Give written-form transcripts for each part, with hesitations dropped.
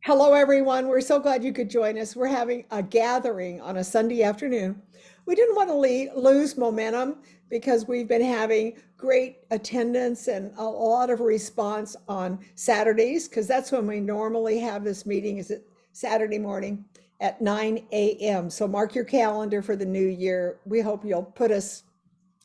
Hello, everyone. We're so glad you could join us. We're having a gathering on a Sunday afternoon. We didn't want to lose momentum because we've been having great attendance and a lot of response on Saturdays, because that's when we normally have this meeting, is it Saturday morning at 9 a.m. So mark your calendar for the new year. We hope you'll put us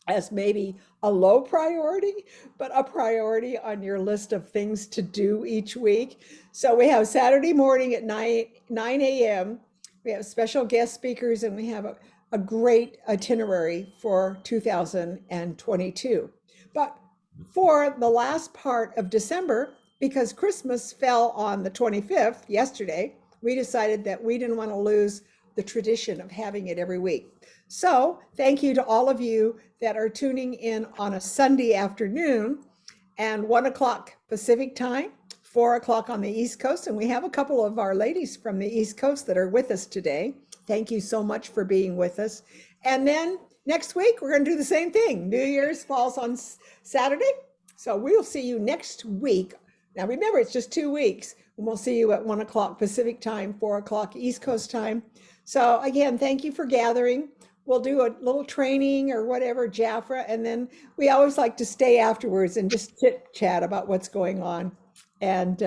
as maybe a low priority, but a priority on your list of things to do each week. So we have Saturday morning at 9 a.m. We have special guest speakers and we have a great itinerary for 2022. But for the last part of December, because Christmas fell on the 25th, yesterday, we decided that we didn't want to lose the tradition of having it every week. So thank you to all of you that are tuning in on a Sunday afternoon and 1 o'clock Pacific time, 4 o'clock on the East Coast. And we have a couple of our ladies from the East Coast that are with us today. Thank you so much for being with us. And then next week, we're going to do the same thing. New Year's falls on Saturday. So we'll see you next week. Now, remember, it's just 2 weeks. And we'll see you at 1 o'clock Pacific time, 4 o'clock East Coast time. So again, thank you for gathering. We'll do a little training or whatever, Jafra, and then we always like to stay afterwards and just chit chat about what's going on and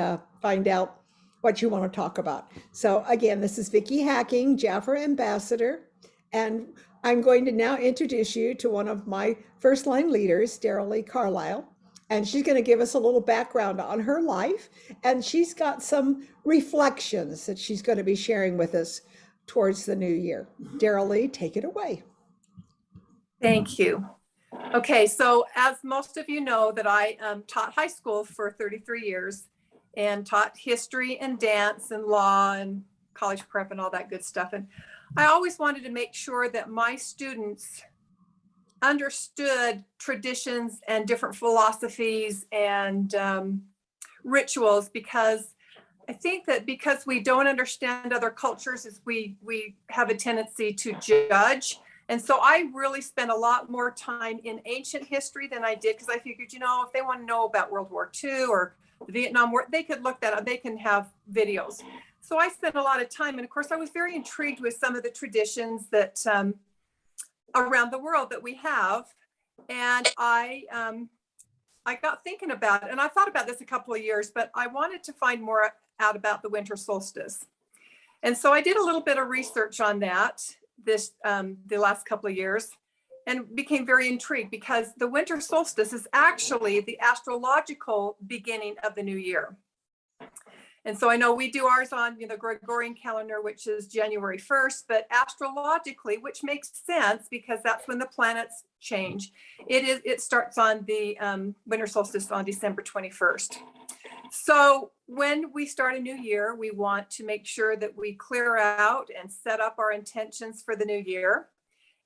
find out what you want to talk about. So again, this is Vickie Hacking, Jafra Ambassador, and I'm going to now introduce you to one of my first line leaders, Darylee Carlisle, and she's going to give us a little background on her life, and she's got some reflections that she's going to be sharing with us towards the new year. Darylee, take it away. Thank you. Okay, so as most of you know, that I taught high school for 33 years and taught history and dance and law and college prep and all that good stuff. And I always wanted to make sure that my students understood traditions and different philosophies and rituals, because I think that because we don't understand other cultures, is we have a tendency to judge. And so I really spent a lot more time in ancient history than I did, because I figured, if they want to know about World War II or the Vietnam War, they could look that up. They can have videos. So I spent a lot of time. And of course, I was very intrigued with some of the traditions that around the world that we have. And I got thinking about it, and I thought about this a couple of years, but I wanted to find more out about the winter solstice. And so I did a little bit of research on that the last couple of years, and became very intrigued, because the winter solstice is actually the astrological beginning of the new year. And so I know we do ours on the Gregorian calendar, which is January 1st, but astrologically, which makes sense because that's when the planets change, it starts on the winter solstice on December 21st. So when we start a new year, we want to make sure that we clear out and set up our intentions for the new year.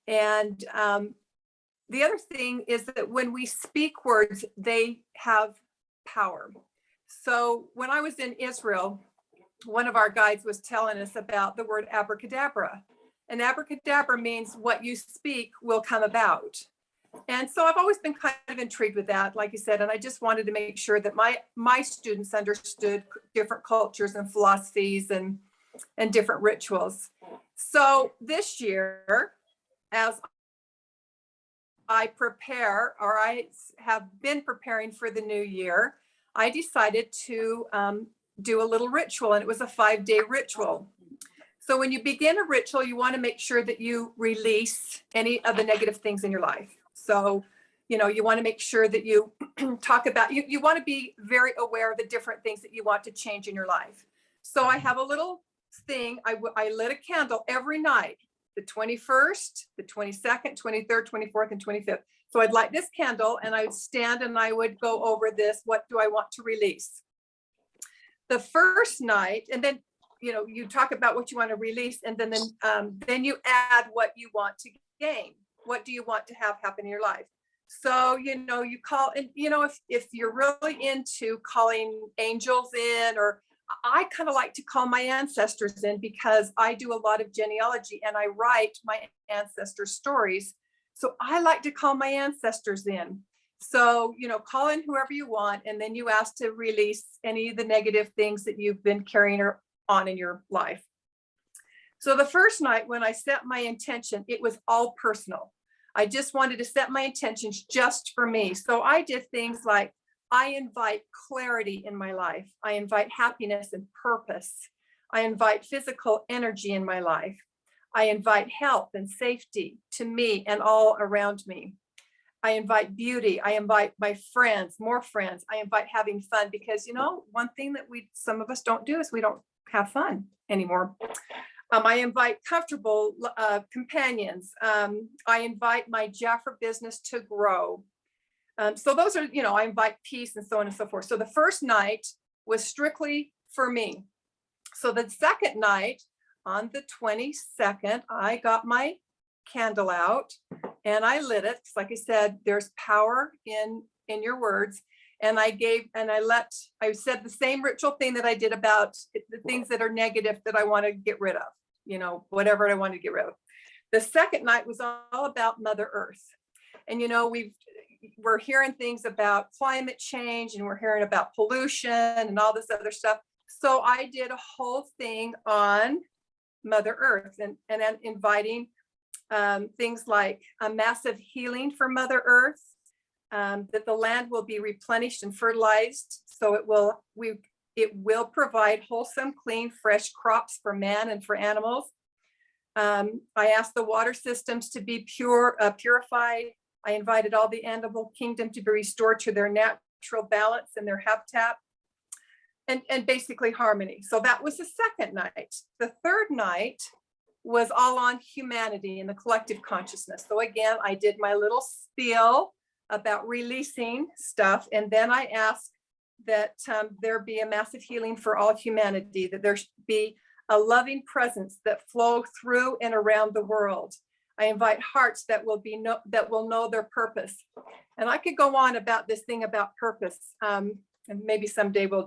And the other thing is that when we speak words, they have power. So when I was in Israel, one of our guides was telling us about the word abracadabra. And abracadabra means what you speak will come about. And so I've always been kind of intrigued with that, like you said, and I just wanted to make sure that my students understood different cultures and philosophies and different rituals. So this year, as I prepare, or I have been preparing for the new year, I decided to do a little ritual, and it was a 5-day ritual. So when you begin a ritual, you want to make sure that you release any of the negative things in your life. So, you want to make sure that you talk about, you want to be very aware of the different things that you want to change in your life. So I have a little thing, I lit a candle every night, the 21st, the 22nd, 23rd, 24th, and 25th. So I'd light this candle and I would stand and I would go over this. What do I want to release? The first night, and then, you talk about what you want to release, and then you add what you want to gain. What do you want to have happen in your life? So, you call, and, if you're really into calling angels in, or I kind of like to call my ancestors in, because I do a lot of genealogy and I write my ancestors' stories. So I like to call my ancestors in. So, call in whoever you want, and then you ask to release any of the negative things that you've been carrying on in your life. So the first night when I set my intention, it was all personal. I just wanted to set my intentions just for me. So I did things like, I invite clarity in my life. I invite happiness and purpose. I invite physical energy in my life. I invite health and safety to me and all around me. I invite beauty. I invite my friends, more friends. I invite having fun, because, you know, one thing that some of us don't do is we don't have fun anymore. I invite comfortable companions. I invite my Jaffa business to grow. So those are, you know, I invite peace and so on and so forth. So the first night was strictly for me. So the second night, on the 22nd, I got my candle out and I lit it. Like I said, there's power in your words. And I said the same ritual thing that I did about the things that are negative that I want to get rid of, you know, whatever I want to get rid of. The second night was all about Mother Earth. And, you know, we're hearing things about climate change, and we're hearing about pollution and all this other stuff. So I did a whole thing on Mother Earth, and then inviting things like a massive healing for Mother Earth, that the land will be replenished and fertilized, so it will provide wholesome, clean, fresh crops for man and for animals. I asked the water systems to be purified. I invited all the animal kingdom to be restored to their natural balance and their habitat, and basically harmony. So that was the second night. The third night was all on humanity and the collective consciousness. So again, I did my little spiel about releasing stuff. And then I asked that there be a massive healing for all humanity, that there should be a loving presence that flow through and around the world. I invite hearts that will know their purpose. And I could go on about this thing about purpose, and maybe someday we'll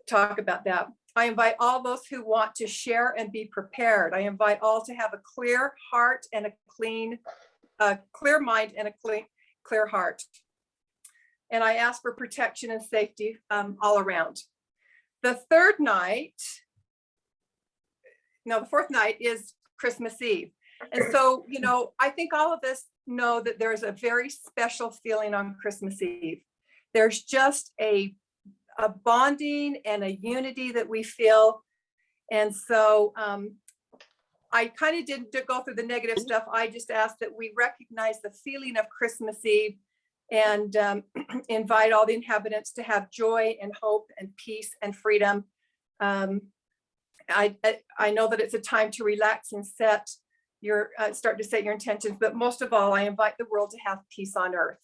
talk about that. I invite all those who want to share and be prepared. I invite all to have a clear heart and a clear mind and a clear heart. And I ask for protection and safety all around. The fourth night is Christmas Eve. And so, you know, I think all of us know that there's a very special feeling on Christmas Eve. There's just a bonding and a unity that we feel. And so I kind of didn't go through the negative stuff. I just asked that we recognize the feeling of Christmas Eve and invite all the inhabitants to have joy and hope and peace and freedom. I know that it's a time to relax and start to set your intentions, but most of all, I invite the world to have peace on earth.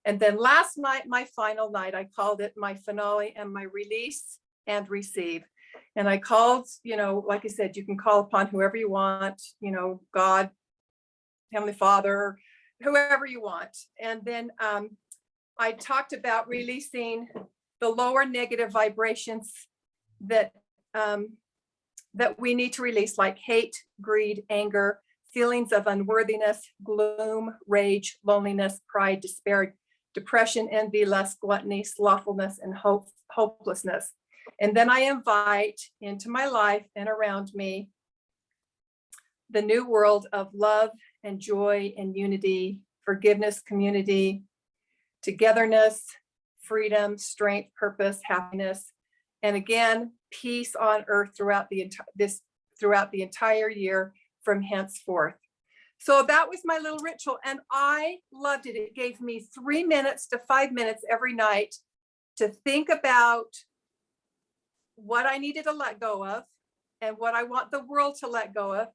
And then last night, my final night, I called it my finale and my release and receive. And I called, you know, like I said, you can call upon whoever you want, you know, God, Heavenly Father, whoever you want. And then I talked about releasing the lower negative vibrations that we need to release, like hate, greed, anger, feelings of unworthiness, gloom, rage, loneliness, pride, despair, depression, envy, lust, gluttony, slothfulness, and hopelessness. And then I invite into my life and around me the new world of love and joy and unity, forgiveness, community, togetherness, freedom, strength, purpose, happiness, and again, peace on earth throughout the entire year from henceforth. So that was my little ritual, and I loved it. It gave me 3 minutes to 5 minutes every night to think about what I needed to let go of and what I want the world to let go of,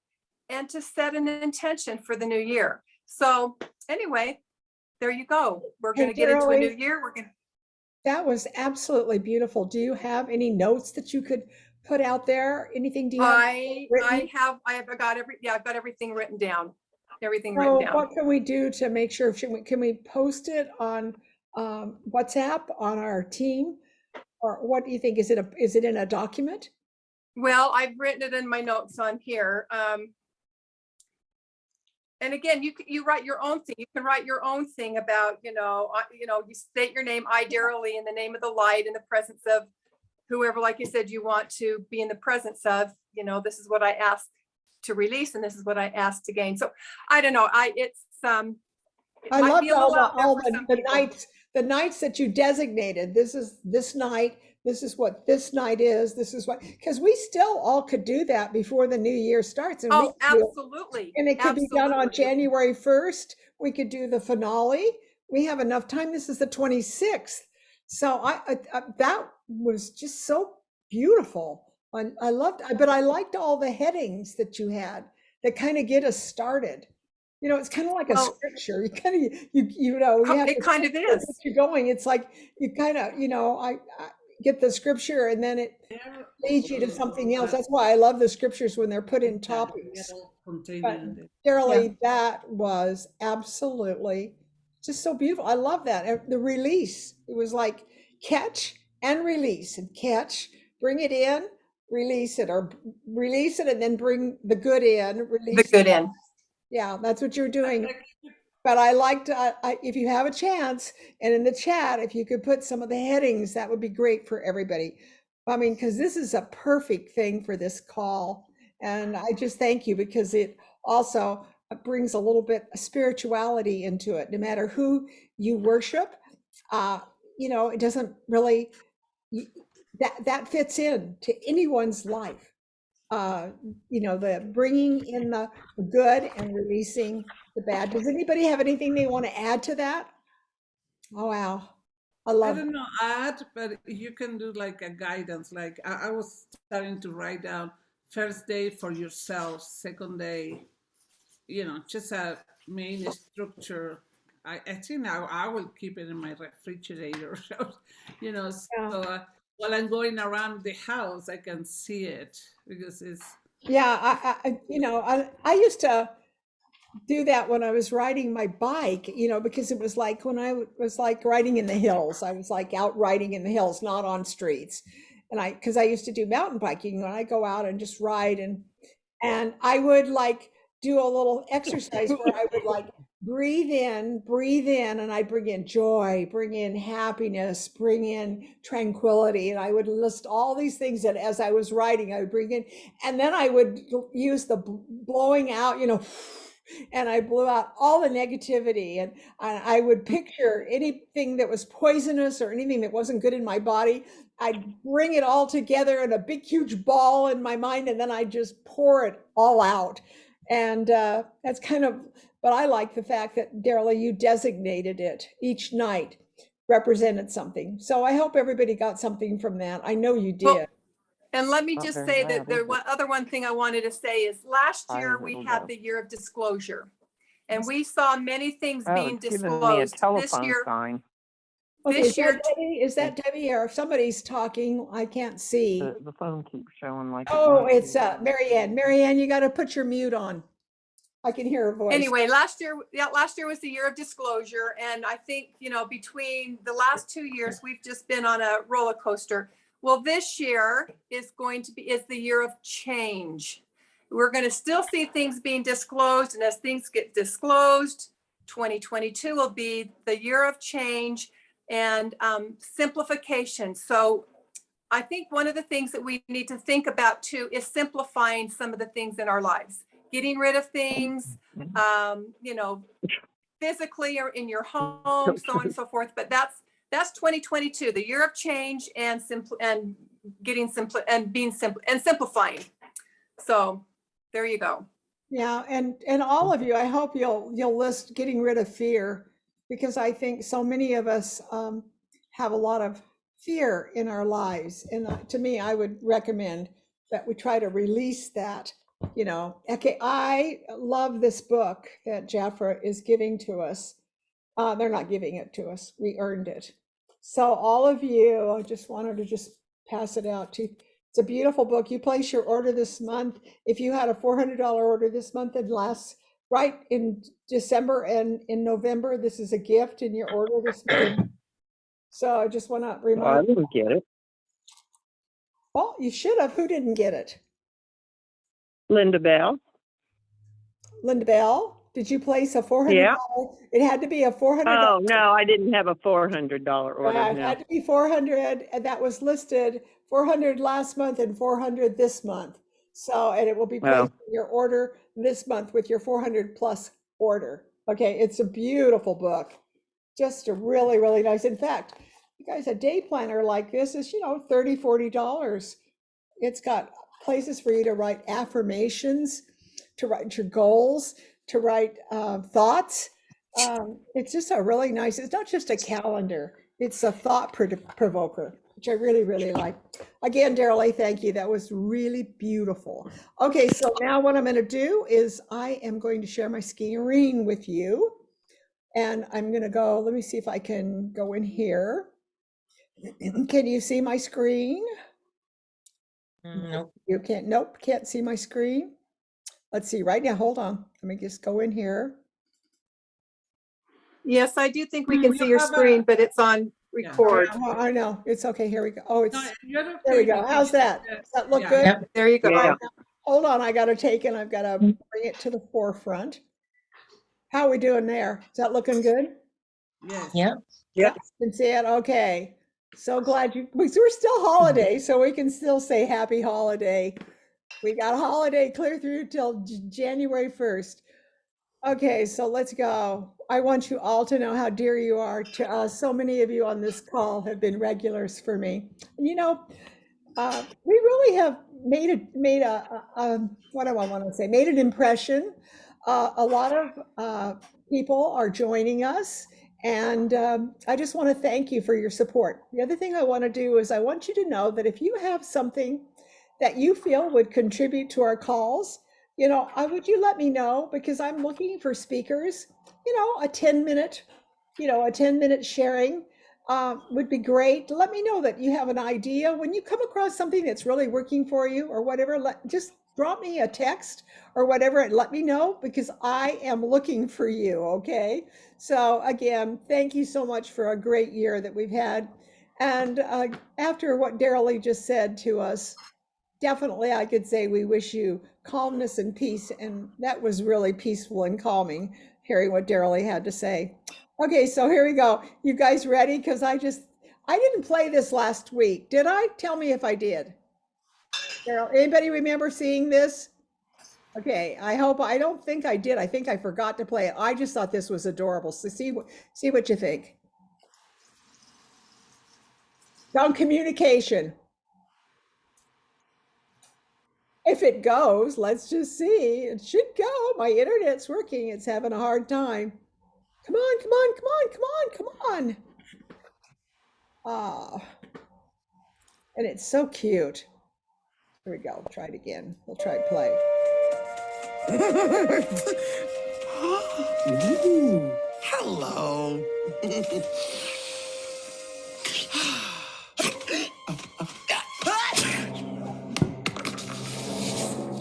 and to set an intention for the new year. So anyway, there you go. We're going to get into a new year. That was absolutely beautiful. Do you have any notes that you could put out there? Anything? Do you have? I've got everything written down. Everything So written down. what can we do to make sure? Can we post it on WhatsApp on our team, or what do you think? Is it in a document? Well, I've written it in my notes on here. And again, you write your own thing. You can write your own thing about, you state your name, I, Darylee, in the name of the light, in the presence of whoever, like you said, you want to be in the presence of, this is what I asked to release, and this is what I asked to gain. So I don't know. It I might loved be a little out there all for some the people. nights that you designated. This is this night. This is what this night is. This is what, because we still all could do that before the new year starts. And Oh, absolutely. and it could be done on Absolutely. January 1st. We could do the finale. We have enough time. This is the 26th. So that was just so beautiful. I loved, but I liked all the headings that you had that kind of get us started. It's kind of like a Well, scripture. You kind of, you have it kind of get is. you going. It's like you kind of, I get the scripture and then it leads you to something else. That's why I love the scriptures when they're put in topics. But Darylee, that was absolutely just so beautiful. I love that. And the release, it was like catch and release, and catch, bring it in, release it, or release it and then bring the good in, release The good in. Yeah, that's what you're doing. But I liked, if you have a chance, and in the chat, if you could put some of the headings, that would be great for everybody. I mean, because this is a perfect thing for this call. And I just thank you, because it also brings a little bit of spirituality into it. No matter who you worship, it doesn't really, that fits in to anyone's life. The bringing in the good and releasing the bad. Does anybody have anything they want to add to that? Oh, wow. I don't know, add, but you can do like a guidance. Like I was starting to write down first day for yourself, second day, just a main structure. I think I will keep it in my refrigerator. So while I'm going around the house, I can see it because it's. Yeah, I used to do that when I was riding my bike, because it was like when I was like riding in the hills. I was like out riding in the hills, not on streets. And because I used to do mountain biking, when I go out and just ride, and I would like do a little exercise where I would like breathe in, and I'd bring in joy, bring in happiness, bring in tranquility. And I would list all these things that as I was writing, I would bring in, and then I would use the blowing out, and I blew out all the negativity, and I would picture anything that was poisonous or anything that wasn't good in my body. I'd bring it all together in a big, huge ball in my mind, and then I just pour it all out. And that's kind of, but I like the fact that, Darylee, you designated it each night, represented something. So I hope everybody got something from that. I know you did. Well, and let me just say that one thing I wanted to say is last year we had the year of disclosure, and we saw many things being disclosed this year. Okay, is that Debbie, or if somebody's talking, I can't see. The phone keeps showing like. Oh, it's Marianne. Marianne, you got to put your mute on. I can hear her voice. Anyway, last year was the year of disclosure, and I think between the last 2 years we've just been on a roller coaster. Well, this year is the year of change. We're going to still see things being disclosed, and as things get disclosed, 2022 will be the year of change and simplification. So I think one of the things that we need to think about too is simplifying some of the things in our lives, getting rid of things, physically or in your home, so on and so forth. But that's 2022, the year of change and being simple and simplifying. So there you go. Yeah, and all of you, I hope you'll list getting rid of fear, because I think so many of us have a lot of fear in our lives. And to me, I would recommend that we try to release that. Okay, I love this book that Jafra is giving to us. They're not giving it to us. We earned it. So all of you, I just wanted to just pass it out to you. It's a beautiful book. You place your order this month. If you had a $400 order this month and right in December and in November, this is a gift in your order this month. So I just want to remind I didn't get it. Well, you should have. Who didn't get it? Linda Bell. Linda Bell. Did you place a $400? Yeah. It had to be a $400. Oh, no, I didn't have a $400 order. It had to be $400, and that was listed 400 last month and 400 this month. So, and it will be Wow. placed in your order this month with your 400 plus order. Okay, it's a beautiful book. Just a really, really nice. In fact, you guys, a day planner like this is, $30, $40. It's got places for you to write affirmations, to write your goals, to write thoughts. It's just a really nice, it's not just a calendar, it's a thought provoker, which I really, really like. Again, Darylee, thank you. That was really beautiful. Okay, so now what I'm going to do is I am going to share my screen with you. And I'm going to go, let me see if I can go in here. Can you see my screen? Nope. You can't, nope, can't see my screen. Let's see right now. Hold on. Let me just go in here. Yes, I do think we can You see your have a- screen, but it's on record. Oh, I know. It's okay. Here we go. Oh, it's, No, you're okay. there we go. Vickie. How's that? Does that look Yeah. good? Yep. There you go. Yeah. Hold on. I got to take and I've got to bring it to the forefront. How are we doing there? Is that looking good? Yes. Yep. Yep. Can see it. Okay. So glad we're still holiday, so we can still say happy holiday. We got a holiday clear through till January 1st. Okay, so let's go. I want you all to know how dear you are to us. So many of you on this call have been regulars for me. And we really have made what do I want to say? Made an impression. A lot of people are joining us, and I just want to thank you for your support. The other thing I want to do is I want you to know that if you have something that you feel would contribute to our calls, would you let me know, because I'm looking for speakers. A 10-minute sharing would be great. Let me know that you have an idea. When you come across something that's really working for you or whatever, just drop me a text or whatever and let me know, because I am looking for you. Okay. So again, thank you so much for a great year that we've had. And after what Darylee just said to us, definitely I could say we wish you calmness and peace. And that was really peaceful and calming, hearing what Darylee had to say. Okay, so here we go. You guys ready? Because I didn't play this last week. Did I? Tell me if I did. Daryl, anybody remember seeing this? Okay, I don't think I did. I think I forgot to play it. I just thought this was adorable. So see what you think. On communication. If it goes, let's just see. It should go. My internet's working. It's having a hard time. Come on, come on, come on, come on, come on. Ah, and it's so cute. Here we go. Try it again. We'll try play. Ooh, hello.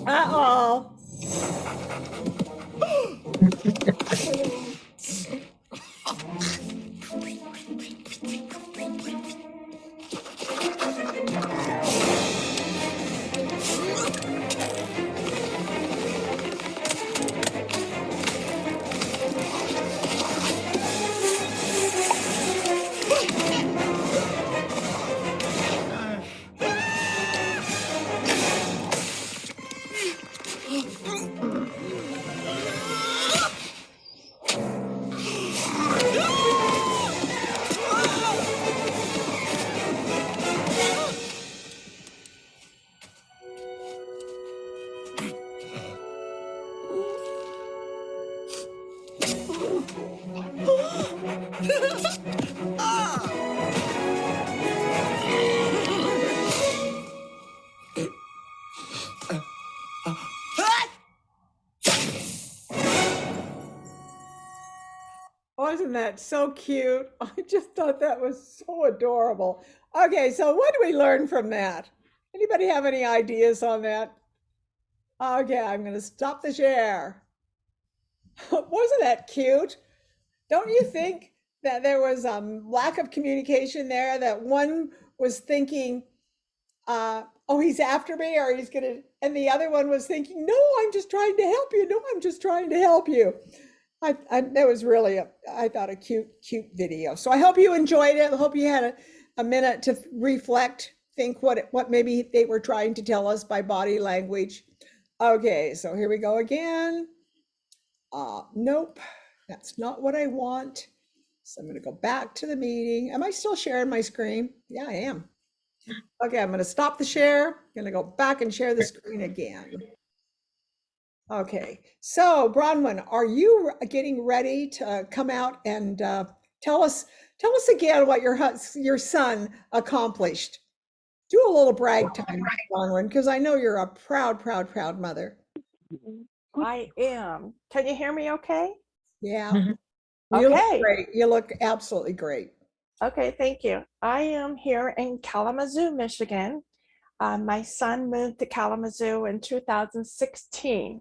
Uh-oh. Wasn't that so cute? I just thought that was so adorable. Okay, so what do we learn from that? Anybody have any ideas on that? Okay, I'm going to stop the share. Wasn't that cute? Don't you think that there was a lack of communication there, that one was thinking, oh, he's after me, or he's gonna, and the other one was thinking, no, I'm just trying to help you. No, I'm just trying to help you. That was really, I thought, a cute video. So I hope you enjoyed it. I hope you had a minute to reflect think what maybe they were trying to tell us by body language. Okay, so here we go again. Nope, that's not what I want. So I'm going to go back to the meeting. Am I still sharing my screen? Yeah, I am. Okay, I'm going to stop the share. I'm going to go back and share the screen again. Okay, so Bronwyn, are you getting ready to come out and tell us again what your son accomplished? Do a little brag time, Bronwyn, because I know you're a proud, proud, proud mother. I am. Can you hear me okay? Yeah, you look Okay. great. You look absolutely great. Okay, thank you. I am here in Kalamazoo, Michigan. My son moved to Kalamazoo in 2016.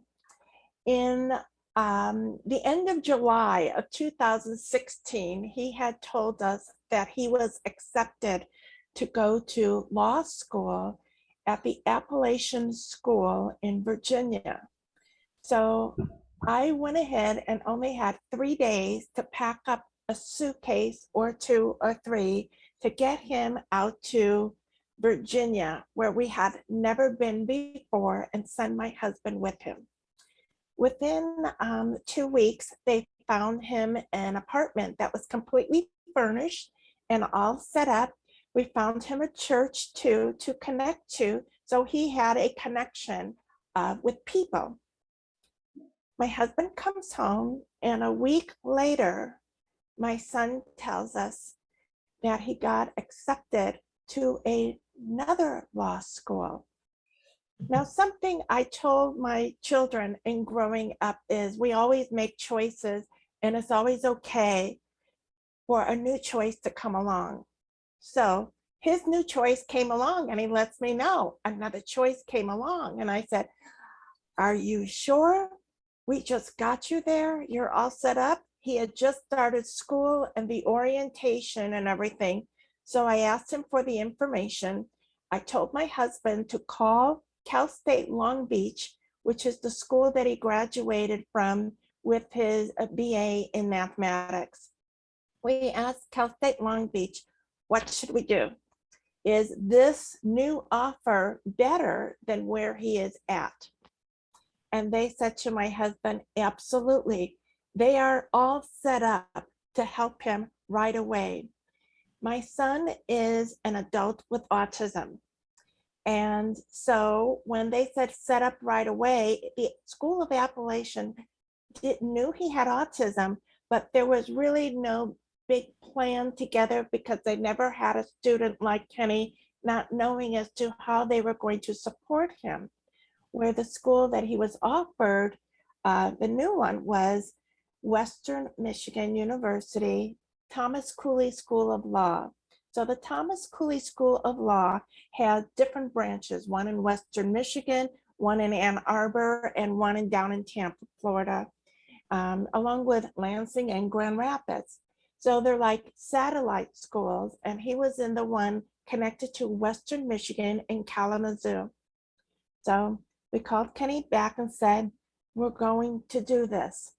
In the end of July of 2016, he had told us that he was accepted to go to law school at the Appalachian School in Virginia. So I went ahead and only had 3 days to pack up a suitcase or 2 or 3 to get him out to Virginia, where we had never been before, and send my husband with him. Within 2 weeks, they found him an apartment that was completely furnished and all set up. We found him a church too to connect to, so he had a connection with people. My husband comes home, and a week later, my son tells us that he got accepted to another law school. Now, something I told my children in growing up is we always make choices, and it's always okay for a new choice to come along. So his new choice came along, and he lets me know another choice came along. And I said, "Are you sure? We just got you there. You're all set up." He had just started school and the orientation and everything. So I asked him for the information. I told my husband to call Cal State Long Beach, which is the school that he graduated from with his BA in mathematics. We asked Cal State Long Beach, what should we do? Is this new offer better than where he is at? And they said to my husband, absolutely. They are all set up to help him right away. My son is an adult with autism. And so when they said set up right away, the School of Appalachian knew he had autism, but there was really no big plan together because they never had a student like Kenny, not knowing as to how they were going to support him. Where the school that he was offered, the new one was Western Michigan University, Thomas Cooley School of Law. So the Thomas Cooley School of Law had different branches, one in Western Michigan, one in Ann Arbor, and one down in Tampa, Florida, along with Lansing and Grand Rapids. So they're like satellite schools, and he was in the one connected to Western Michigan in Kalamazoo. So we called Kenny back and said, we're going to do this.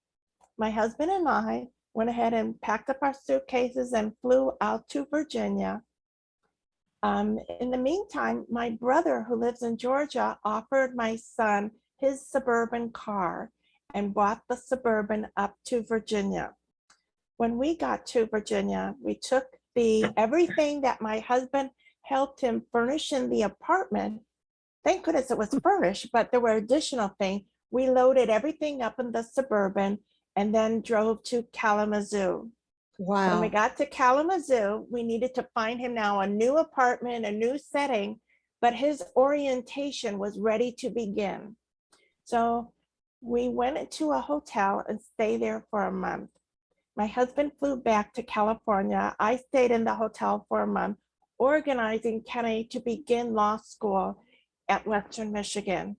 My husband and I went ahead and packed up our suitcases and flew out to Virginia. In the meantime, my brother, who lives in Georgia, offered my son his Suburban car and brought the Suburban up to Virginia. When we got to Virginia, we took everything that my husband helped him furnish in the apartment. Thank goodness it was furnished, but there were additional things. We loaded everything up in the Suburban and then drove to Kalamazoo. When we Wow. got to Kalamazoo, we needed to find him now a new apartment, a new setting, but his orientation was ready to begin. So we went into a hotel and stayed there for a month. My husband flew back to California. I stayed in the hotel for a month, organizing Kenny to begin law school at Western Michigan.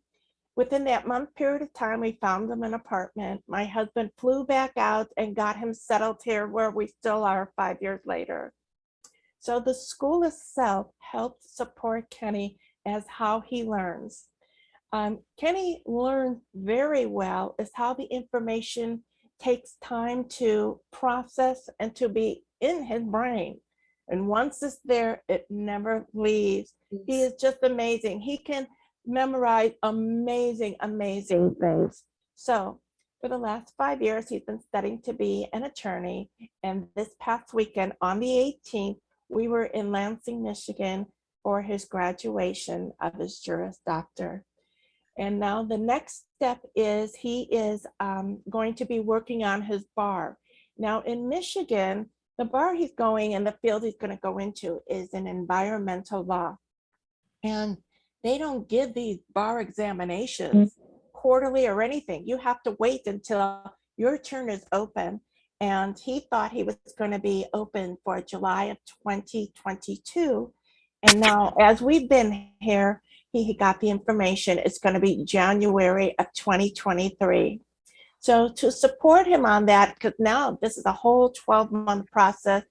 Within that month period of time, we found him an apartment. My husband flew back out and got him settled here where we still are 5 years later. So the school itself helped support Kenny as how he learns. Kenny learned very well is how the information takes time to process and to be in his brain. And once it's there, it never leaves. He is just amazing. He can memorize amazing things. So for the last 5 years, he's been studying to be an attorney. And this past weekend on the 18th, we were in Lansing, Michigan for his graduation of his Juris Doctor. And now the next step is he is going to be working on his bar. Now in Michigan, the bar he's going and the field he's going to go into is in environmental law. And they don't give these bar examinations quarterly or anything. You have to wait until your turn is open. And he thought he was going to be open for July of 2022. And now, as we've been here, he got the information. It's going to be January of 2023. So to support him on that, because now this is a whole 12-month process,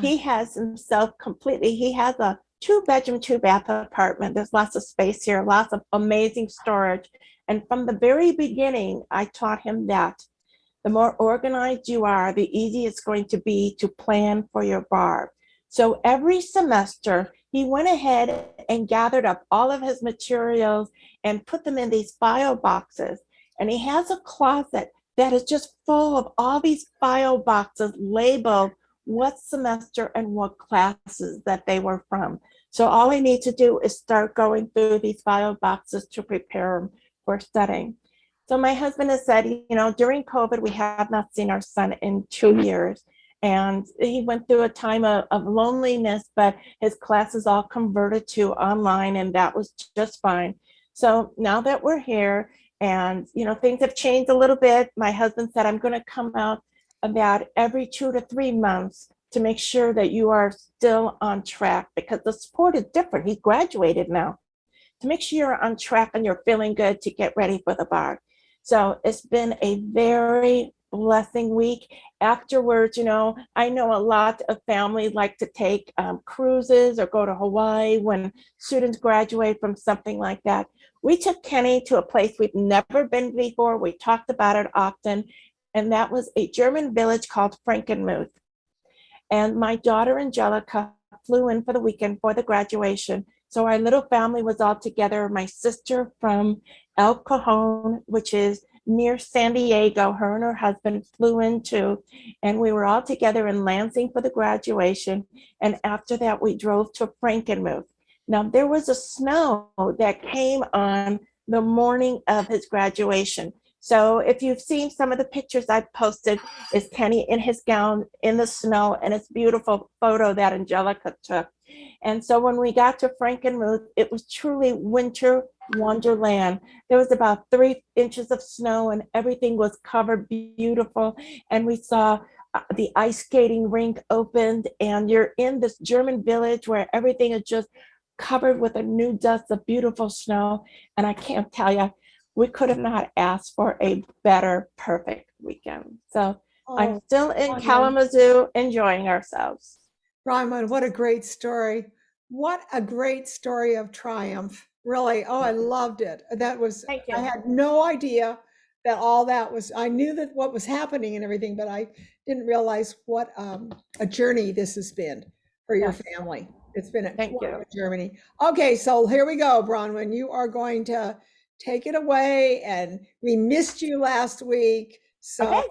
he has himself completely, he has a 2-bedroom, 2-bath apartment. There's lots of space here, lots of amazing storage. And from the very beginning, I taught him that the more organized you are, the easier it's going to be to plan for your bar. So every semester, he went ahead and gathered up all of his materials and put them in these file boxes. And he has a closet that is just full of all these file boxes labeled what semester and what classes that they were from. So all we need to do is start going through these file boxes to prepare them for studying. So my husband has said, you know, during COVID, we have not seen our son in 2 years. And he went through a time of loneliness, but his classes all converted to online, and that was just fine. So now that we're here and, you know, things have changed a little bit, my husband said, I'm going to come out about every 2 to 3 months to make sure that you are still on track, because the support is different. He graduated now, to make sure you're on track and you're feeling good to get ready for the bar. So it's been a very blessing week. Afterwards, you know, I know a lot of families like to take cruises or go to Hawaii when students graduate from something like that. We took Kenny to a place we've never been before. We talked about it often, and that was a German village called Frankenmuth. And my daughter Angelica flew in for the weekend for the graduation. So our little family was all together. My sister from El Cajon, which is near San Diego, her and her husband flew in too. And we were all together in Lansing for the graduation. And after that, we drove to Frankenmuth. Now, there was a snow that came on the morning of his graduation. So if you've seen some of the pictures I've posted, is Kenny in his gown in the snow, and it's a beautiful photo that Angelica took. And so when we got to Frankenmuth, it was truly winter wonderland. There was about 3 inches of snow and everything was covered beautiful. And we saw the ice skating rink opened, and you're in this German village where everything is just covered with a new dust of beautiful snow. And I can't tell you, we could have not asked for a better, perfect weekend. So I'm still in Kalamazoo enjoying ourselves. Ryman, what a great story. What a great story of triumph. Really. Oh, I loved it. That was, Thank you. I had no idea that all that was, I knew that what was happening and everything, but I didn't realize what a journey this has been for your Yes. family. It's been a Thank you. journey. Okay, so here we go, Bronwyn. You are going to take it away, and we missed you last week. So Okay.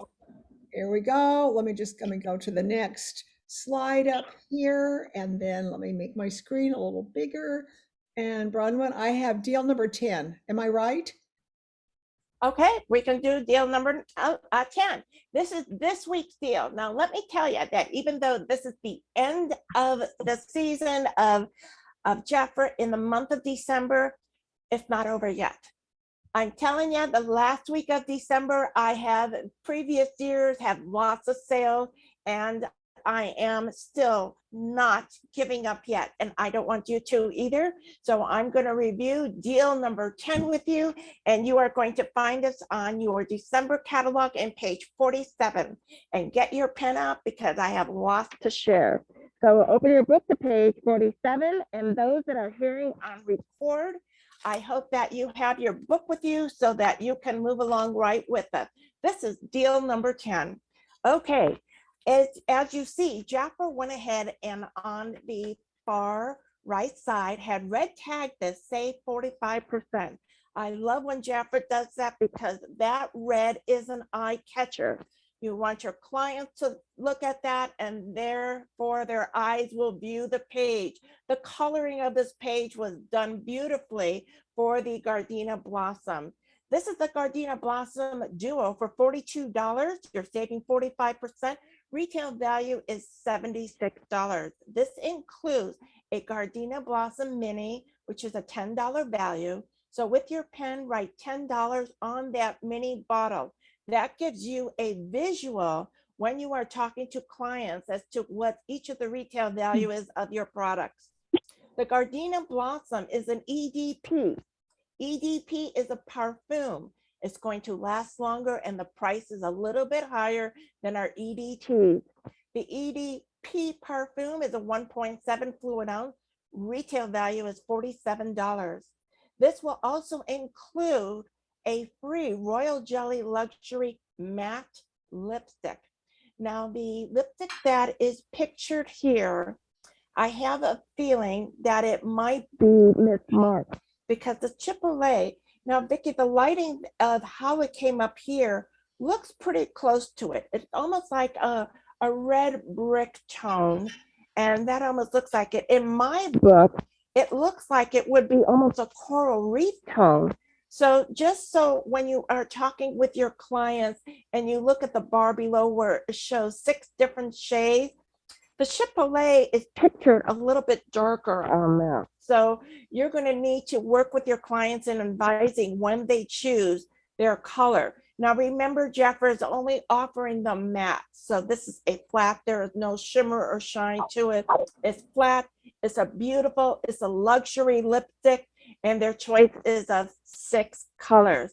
here we go. Let me go to the next slide up here, and then let me make my screen a little bigger. And Bronwyn, I have deal number 10. Am I right? Okay, we can do deal number 10. This is this week's deal. Now, let me tell you that even though this is the end of the season of Jeffrey in the month of December, it's not over yet. I'm telling you, the last week of December, I have previous years have lots of sales, and I am still not giving up yet, and I don't want you to either. So I'm going to review deal number 10 with you, and you are going to find us on your December catalog and page 47. And get your pen out because I have lots to share. So open your book to page 47, and those that are hearing on record, I hope that you have your book with you so that you can move along right with us. This is deal number 10. Okay. As you see, Jaffer went ahead and on the far right side had red tag that say 45%. I love when Jaffer does that because that red is an eye catcher. You want your client to look at that and therefore their eyes will view the page. The coloring of this page was done beautifully for the Gardenia Blossom. This is the Gardenia Blossom Duo for $42. You're saving 45%. Retail value is $76. This includes a Gardenia Blossom Mini, which is a $10 value. So with your pen, write $10 on that mini bottle. That gives you a visual when you are talking to clients as to what each of the retail value is of your products. The Gardenia Blossom is an EDP. EDP is a parfum. It's going to last longer and the price is a little bit higher than our EDT. The EDP parfum is a 1.7 fluid ounce. Retail value is $47. This will also include a free Royal Jelly Luxury Matte Lipstick. Now the lipstick that is pictured here, I have a feeling that it might be mismarked because the Chipotle, now Vickie, the lighting of how it came up here looks pretty close to it. It's almost like a red brick tone, and that almost looks like it. In my book, it looks like it would be almost a coral reef tone. So just so when you are talking with your clients and you look at the bar below where it shows 6 different shades, the Chipotle is pictured a little bit darker on that. So you're going to need to work with your clients in advising when they choose their color. Now remember, Jaffer is only offering the matte. So this is a flat. There is no shimmer or shine to it. It's flat. It's a beautiful, it's a luxury lipstick, and their choice is of 6 colors.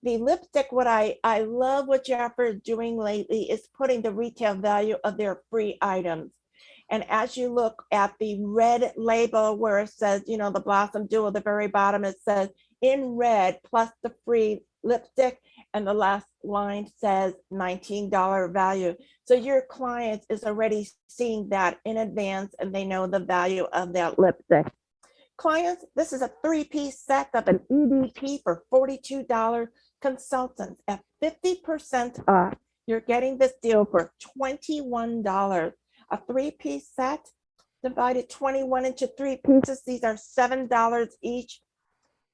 The lipstick, what I love what Jaffer is doing lately is putting the retail value of their free items. And as you look at the red label where it says, you know, the Blossom Duo, at the very bottom, it says in red plus the free lipstick. And the last line says $19 value. So your client is already seeing that in advance and they know the value of that lipstick. Clients, this is a 3-piece set of an EDP for $42. Consultants at 50% off. You're getting this deal for $21. A 3-piece set divided 21 into 3 pieces. These are $7 each.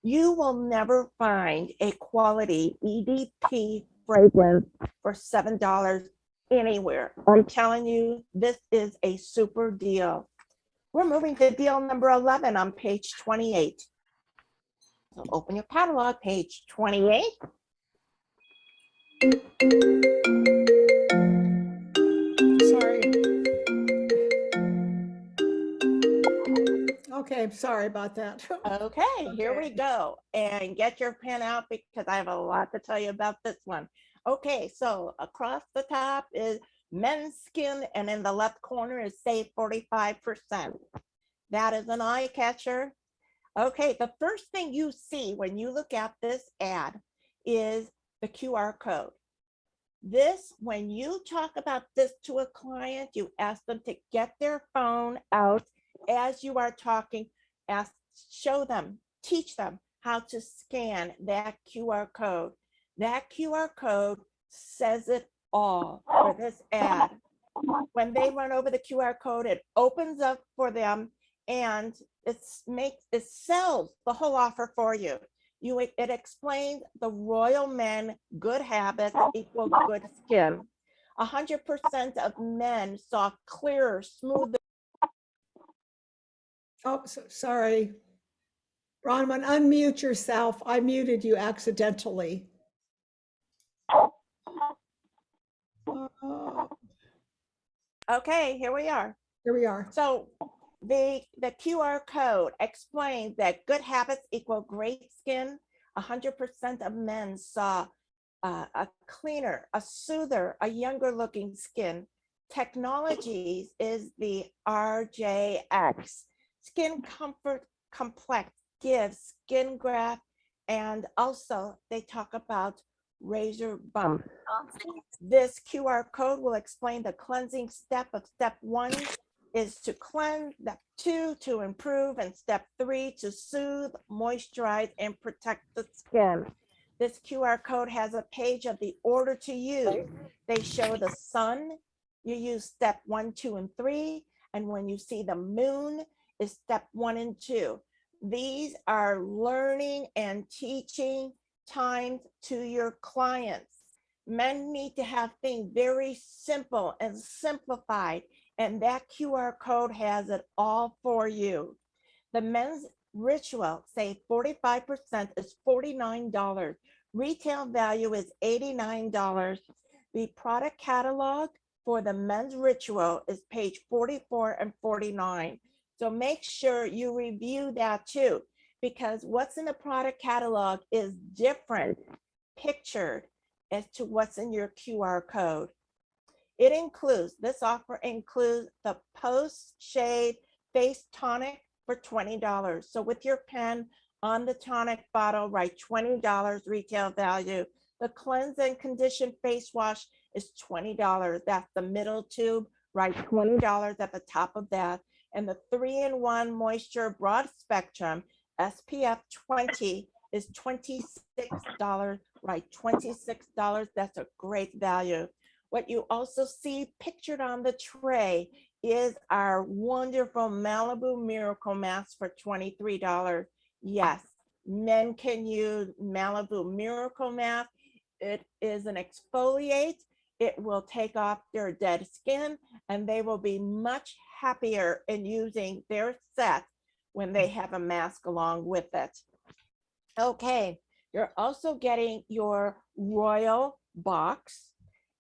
You will never find a quality EDP fragrance for $7 anywhere. I'm telling you, this is a super deal. We're moving to deal number 11 on page 28. So open your catalog, page 28. Sorry. Okay, sorry about that. Okay, here we go. And get your pen out because I have a lot to tell you about this one. Okay, so across the top is men's skin, and in the left corner is save 45%. That is an eye catcher. Okay, the first thing you see when you look at this ad is the QR code. This, when you talk about this to a client, you ask them to get their phone out as you are talking, show them, teach them how to scan that QR code. That QR code says it all for this ad. When they run over the QR code, it opens up for them and it sells the whole offer for you. It explains the royal men, good habits equal good skin. 100% of men saw clearer, smoother. Oh, sorry. Bronwyn, unmute yourself. I muted you accidentally. Okay, here we are. Here we are. So the QR code explains that good habits equal great skin. 100% of men saw a cleaner, a soother, a younger looking skin. Technologies is the RJX. Skin Comfort Complex gives skin graft, and also they talk about razor bump. This QR code will explain the cleansing step of step 1 is to cleanse, step 2 to improve, and step 3 to soothe, moisturize, and protect the skin. This QR code has a page of the order to use. They show the sun, you use step 1, 2, and 3. And when you see the moon is step 1 and 2. These are learning and teaching times to your clients. Men need to have things very simple and simplified, and that QR code has it all for you. The men's ritual, say 45%, is $49. Retail value is $89. The product catalog for the men's ritual is page 44 and 49. So make sure you review that too, because what's in the product catalog is different pictured as to what's in your QR code. This offer includes the post-shave face tonic for $20. So with your pen on the tonic bottle, write $20 retail value. The cleanse and condition face wash is $20. That's the middle tube, write $20 at the top of that. And the 3-in-1 moisture broad spectrum SPF 20 is $26, right? $26, that's a great value. What you also see pictured on the tray is our wonderful Malibu Miracle Mask for $23. Yes, men can use Malibu Miracle Mask. It is an exfoliate. It will take off their dead skin, and they will be much happier in using their set when they have a mask along with it. Okay, you're also getting your Royal box.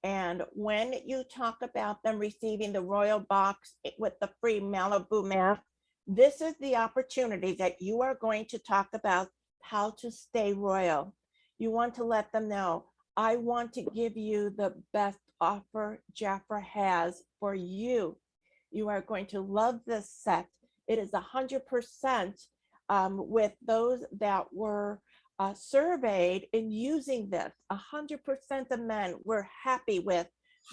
And when you talk about them receiving the Royal box with the free Malibu mask, this is the opportunity that you are going to talk about how to stay royal. You want to let them know, I want to give you the best offer Jafra has for you. You are going to love this set. It is 100% with those that were surveyed in using this. 100% of men were happy with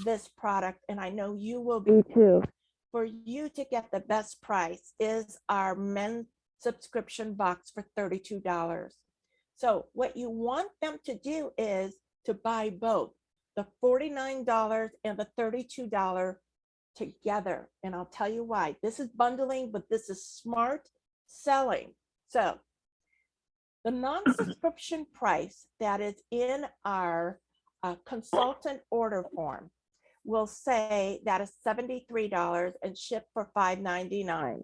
this product, and I know you will be too. For you to get the best price is our men's subscription box for $32. So what you want them to do is to buy both the $49 and the $32 together. And I'll tell you why. This is bundling, but this is smart selling. So the non-subscription price that is in our consultant order form will say that is $73 and ship for $5.99.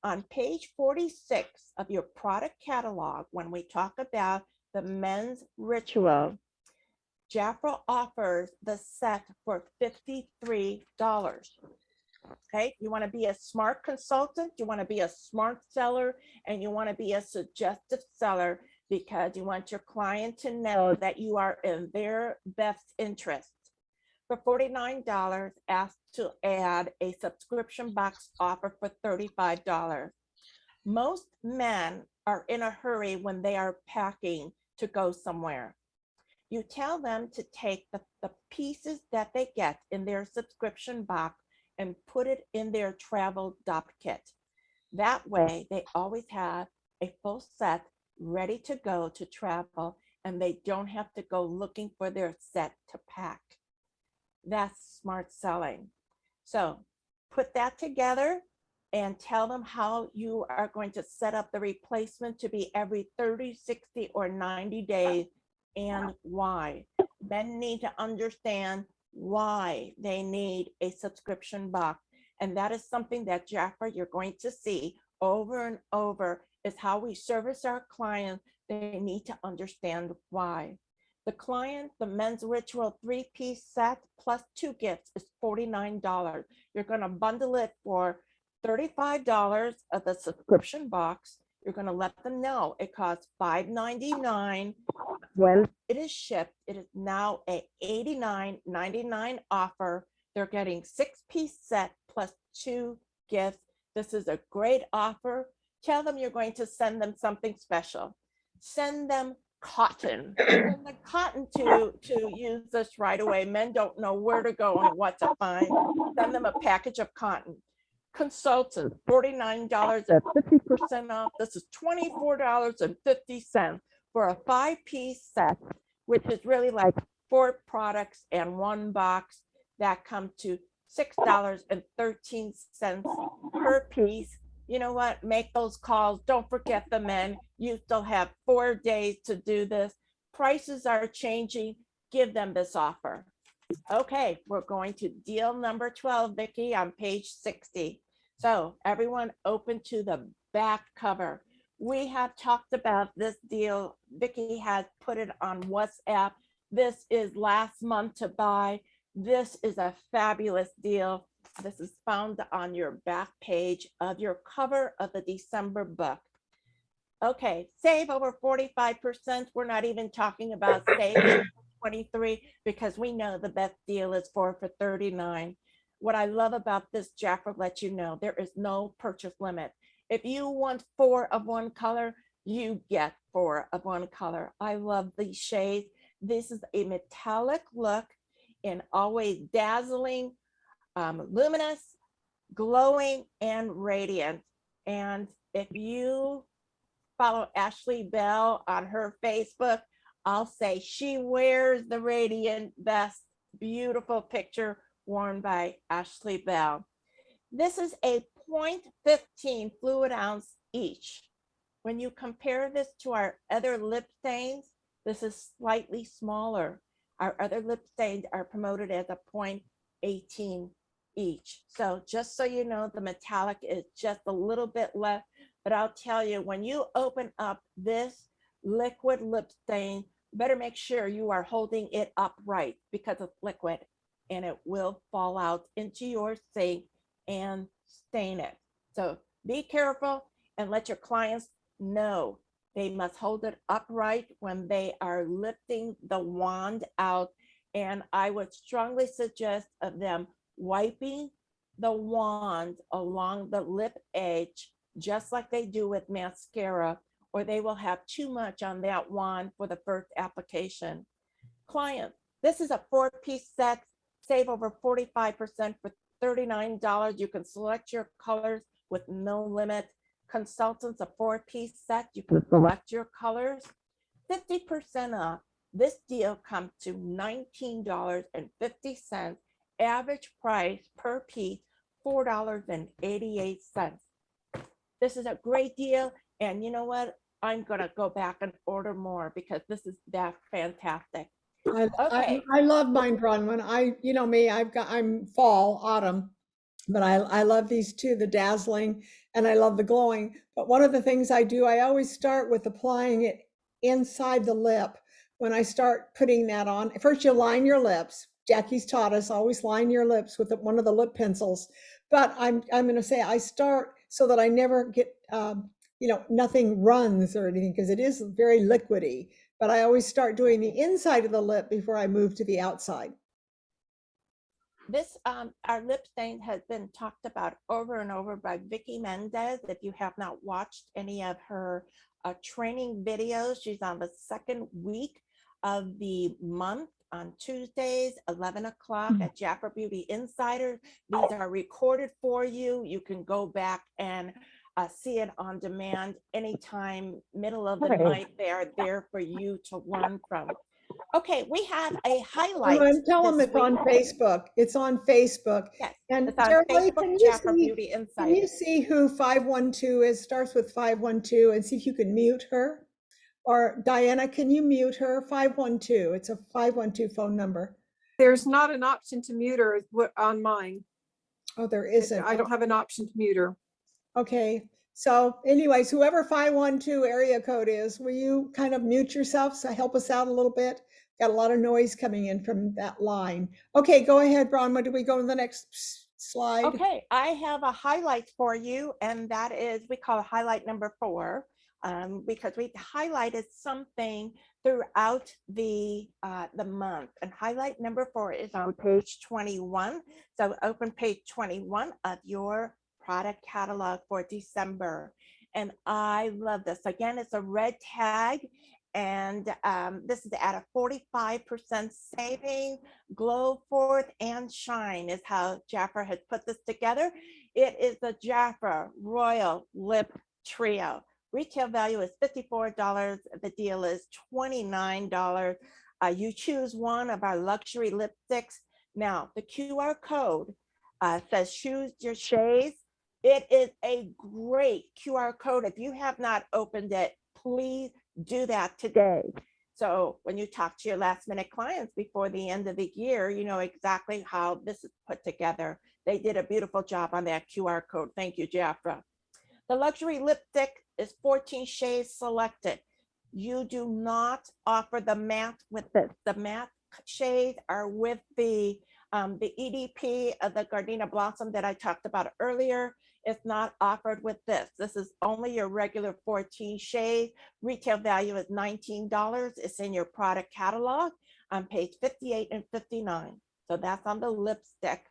On page 46 of your product catalog, when we talk about the men's ritual, Jafra offers the set for $53. Okay, you want to be a smart consultant, you want to be a smart seller, and you want to be a suggestive seller because you want your client to know that you are in their best interest. For $49, ask to add a subscription box offer for $35. Most men are in a hurry when they are packing to go somewhere. You tell them to take the pieces that they get in their subscription box and put it in their travel dop kit. That way, they always have a full set ready to go to travel, and they don't have to go looking for their set to pack. That's smart selling. So put that together and tell them how you are going to set up the replacement to be every 30, 60, or 90 days and why. Men need to understand why they need a subscription box. And that is something that Jafra, you're going to see over and over is how we service our clients. They need to understand why. The client, the men's ritual 3-piece set plus 2 gifts is $49. You're going to bundle it for $35 of the subscription box. You're going to let them know it costs $5.99. When it is shipped, it is now a $89.99 offer. They're getting 6-piece set plus 2 gifts. This is a great offer. Tell them you're going to send them something special. Send them cotton. And the cotton to use this right away. Men don't know where to go and what to find. Send them a package of cotton. Consultant, $49 at 50% off. This is $24.50 for a 5-piece set, which is really like 4 products and 1 box that come to $6.13 per piece. You know what? Make those calls. Don't forget the men. You still have 4 days to do this. Prices are changing. Give them this offer. Okay, we're going to deal number 12, Vickie, on page 60. So everyone open to the back cover. We have talked about this deal. Vickie has put it on WhatsApp. This is last month to buy. This is a fabulous deal. This is found on your back page of your cover of the December book. Okay, save over 45%. We're not even talking about saving 23 because we know the best deal is 4 for $39. What I love about this, Jaffer lets you know there is no purchase limit. If you want 4 of one color, you get 4 of one color. I love these shades. This is a metallic look in always dazzling, luminous, glowing, and radiant. And if you follow Ashley Bell on her Facebook, I'll say she wears the radiant vest. Beautiful picture worn by Ashley Bell. This is a 0.15 fluid ounce each. When you compare this to our other lip stains, this is slightly smaller. Our other lip stains are promoted as a 0.18 each. So just so you know, the metallic is just a little bit less, but I'll tell you, when you open up this liquid lip stain, better make sure you are holding it upright because it's liquid and it will fall out into your sink and stain it. So be careful and let your clients know they must hold it upright when they are lifting the wand out. And I would strongly suggest of them wiping the wand along the lip edge, just like they do with mascara, or they will have too much on that wand for the first application. Client, this is a 4-piece set. Save over 45% for $39. You can select your colors with no limit. Consultants, a 4-piece set. You can select your colors. 50% off. This deal comes to $19.50. Average price per piece, $4.88. This is a great deal. And you know what? I'm going to go back and order more because this is that fantastic. Okay. I love mine, Bronwyn. You know me, I'm fall, autumn, but I love these two, the dazzling and I love the glowing. But one of the things I do, I always start with applying it inside the lip. When I start putting that on, first you line your lips. Jackie's taught us always line your lips with one of the lip pencils. But I'm going to say I start so that I never get, nothing runs or anything because it is very liquidy. But I always start doing the inside of the lip before I move to the outside. This, our lip stain has been talked about over and over by Vickie Mendez. If you have not watched any of her training videos, she's on the second week of the month on Tuesdays, 11 o'clock at Jaffer Beauty Insiders. These are recorded for you. You can go back and see it on demand anytime, middle of the night. They are there for you to learn from. Okay, we have a highlight. Tell them it's on Facebook. It's on Facebook. Yes, and it's on Darylee, Facebook, Jaffer Beauty can Insiders. you see who 512 is? Starts with 512 and see if you can mute her. Or Diana, can you mute her? 512. It's a 512 phone number. There's not an option to mute her on mine. Oh, there isn't. I don't have an option to mute her. Okay. So anyways, whoever 512 area code is, will you kind of mute yourself? So help us out a little bit. Got a lot of noise coming in from that line. Okay, go ahead, Bronwyn. Do we go to the next slide? Okay, I have a highlight for you, and that is, we call it highlight number 4, because we highlighted something throughout the month. And highlight number 4 is on page 21. So open page 21 of your product catalog for December. And I love this. Again, it's a red tag. And this is at a 45% saving. Glow forth and shine is how Jafra has put this together. It is the Jafra Royal Lip Trio. Retail value is $54. The deal is $29. You choose one of our luxury lipsticks. Now, the QR code says choose your shades. It is a great QR code. If you have not opened it, please do that today. So when you talk to your last minute clients before the end of the year, you know exactly how this is put together. They did a beautiful job on that QR code. Thank you, Jafra. The luxury lipstick is 14 shades selected. You do not offer the matte with this. The matte shades are with the EDP of the Gardenia Blossom that I talked about earlier. It's not offered with this. This is only your regular 14 shade. Retail value is $19. It's in your product catalog on page 58 and 59. So that's on the lipstick.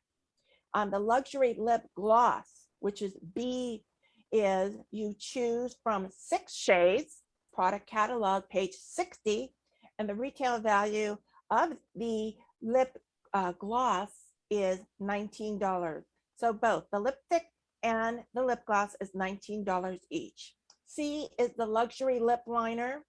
On the luxury lip gloss, which is B, is you choose from 6 shades, product catalog, page 60, and the retail value of the lip gloss is $19. So both the lipstick and the lip gloss is $19 each. C is the luxury lip liner.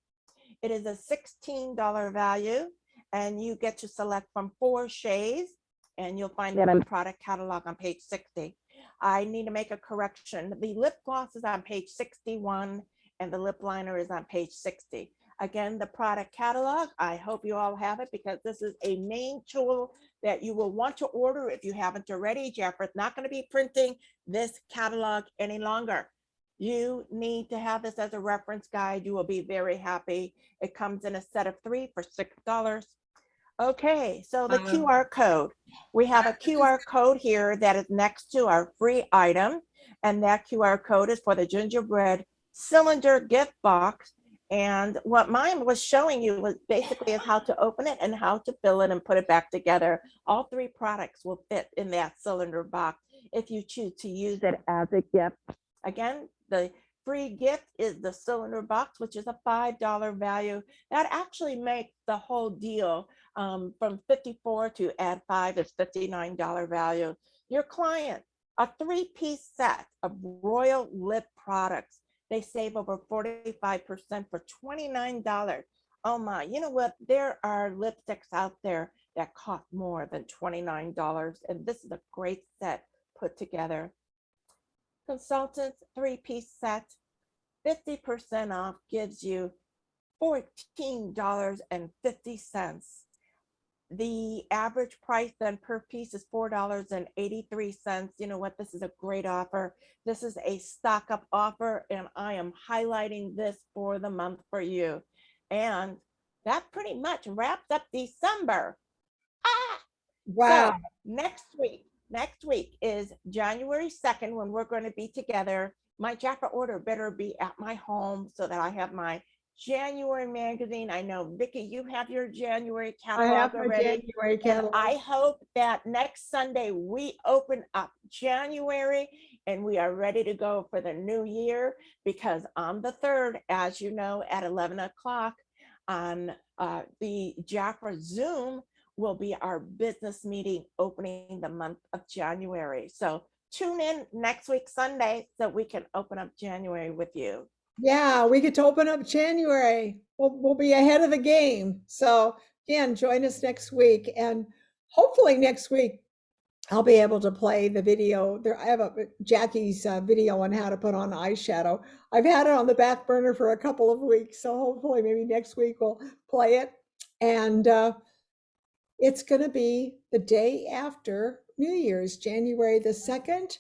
It is a $16 value, and you get to select from 4 shades, and you'll find that on product catalog on page 60. I need to make a correction. The lip gloss is on page 61, and the lip liner is on page 60. Again, the product catalog, I hope you all have it, because this is a main tool that you will want to order if you haven't already. Jafra's not going to be printing this catalog any longer. You need to have this as a reference guide. You will be very happy. It comes in a set of 3 for $6. Okay, so the QR code. We have a QR code here that is next to our free item, and that QR code is for the gingerbread cylinder gift box. And what mine was showing you was basically is how to open it and how to fill it and put it back together. All 3 products will fit in that cylinder box if you choose to use it as a gift. Again, the free gift is the cylinder box, which is a $5 value. That actually makes the whole deal from $54 to add 5 is $59 value. Your client, a 3-piece set of Royal Lip products. They save over 45% for $29. Oh my, you know what? There are lipsticks out there that cost more than $29, and this is a great set put together. Consultants 3-piece set, 50% off gives you $14.50. The average price then per piece is $4.83. You know what? This is a great offer. This is a stock up offer, and I am highlighting this for the month for you. And that pretty much wraps up December. Wow. So next week is January 2nd, when we're going to be together. My Jafra order better be at my home so that I have my January magazine. I know, Vickie, you have your January I catalog have my already. January catalog. And I hope that next Sunday we open up January and we are ready to go for the new year, because on the 3rd, as you know, at 11 o'clock on the Jafra Zoom will be our business meeting opening the month of January. So tune in next week, Sunday, so we can open up January with you. Yeah, we get to open up January. We'll be ahead of the game. So again, join us next week, and hopefully next week I'll be able to play the video. I have Jackie's video on how to put on eyeshadow. I've had it on the back burner for a couple of weeks, so hopefully maybe next week we'll play it. And it's going to be the day after New Year's, January the 2nd.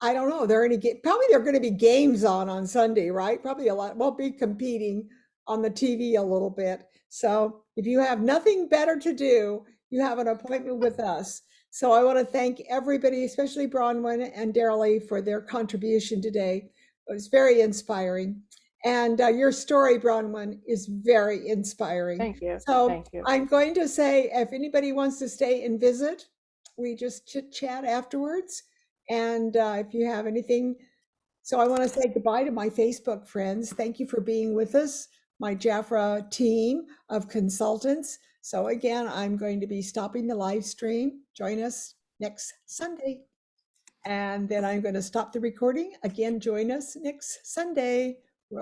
I don't know. Probably there are going to be games on Sunday, right? Probably a lot. We'll be competing on the TV a little bit. So if you have nothing better to do, you have an appointment with us. So I want to thank everybody, especially Bronwyn and Darylee, for their contribution today. It was very inspiring. And your story, Bronwyn, is very inspiring. Thank you. So Thank you. I'm going to say, if anybody wants to stay and visit, we just chit chat afterwards. And if you have anything So I want to say goodbye to my Facebook friends. Thank you for being with us, my Jafra team of consultants. So again, I'm going to be stopping the live stream. Join us next Sunday. And then I'm going to stop the recording. Again, join us next Sunday.